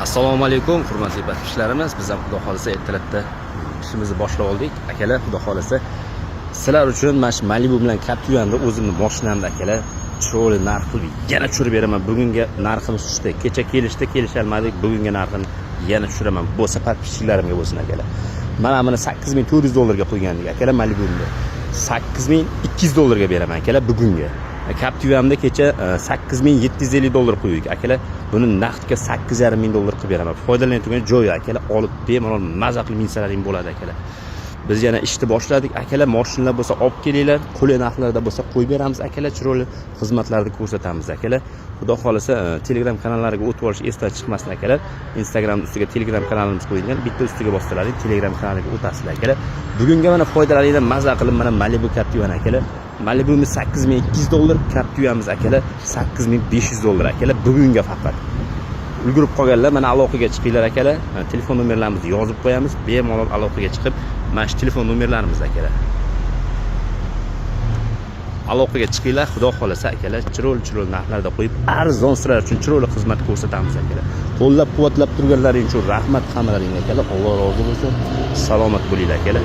Assalomu alaykum, hurmatli patronlarimiz. Biz ham xudo xolisa ertalabda ishimizni boshlab oldik. Akalar, xudo xolisa sizlar uchun mana shu Malibu bilan Captiva'ni o'zimni mashinamda akalar chiroyli narx qilib yana tushirib beraman. Bugungi narximiz tushdi. Kecha kelishalmadik, bugungi narxini yana tushiraman. Bo'lsa patronlarimga bo'lsin akalar. Mana buni $8400 qo'ygandik akalar Malibu'ni. $8200 beraman akalar bugunga. Captiva'mda kecha $8750 qo'ydik akalar. Buni naqdga $8500 qilib beraman. Foydalanadigan joyi akalar, olib bemalol maza qilib minsalaring bo'ladi akalar. Biz yana ishni boshladik akalar. Mashinalar bo'lsa olib kelinglar, qulay narxlarda bo'lsa qo'yib beramiz akalar. Chiroyli xizmatlarni ko'rsatamiz akalar. Xudo xolisa Telegram kanallariga o'tib olish esdan chiqmasin akalar. Instagram ustiga Telegram kanalimiz qo'yilgan. Bitta ustiga bostirlaring, Telegram kanaliga o'tasizlar akalar. Bugungi mana foydalaringdan maza qilib mana Malibu Captiva akalar. Malibu'miz $8200, Captiva'miz akalar $8500 akalar bugunga faqat. Ulgurib qolganlar mana aloqaga chiqinglar akalar. Telefon nomerlarimizni yozib qo'yamiz. Bemalol aloqaga chiqib, mana shu telefon nomerlarimiz akalar. Aloqaga chiqinglar, xudo xolasa akalar, chiroyli narxlarda qo'yib, arzon sizlar uchun chiroyli xizmat ko'rsatamiz akalar. Qo'llab-quvvatlab turganlaring uchun rahmat hammalaringga akalar. Alloh rozi bo'lsin. Salomat bo'linglar akalar.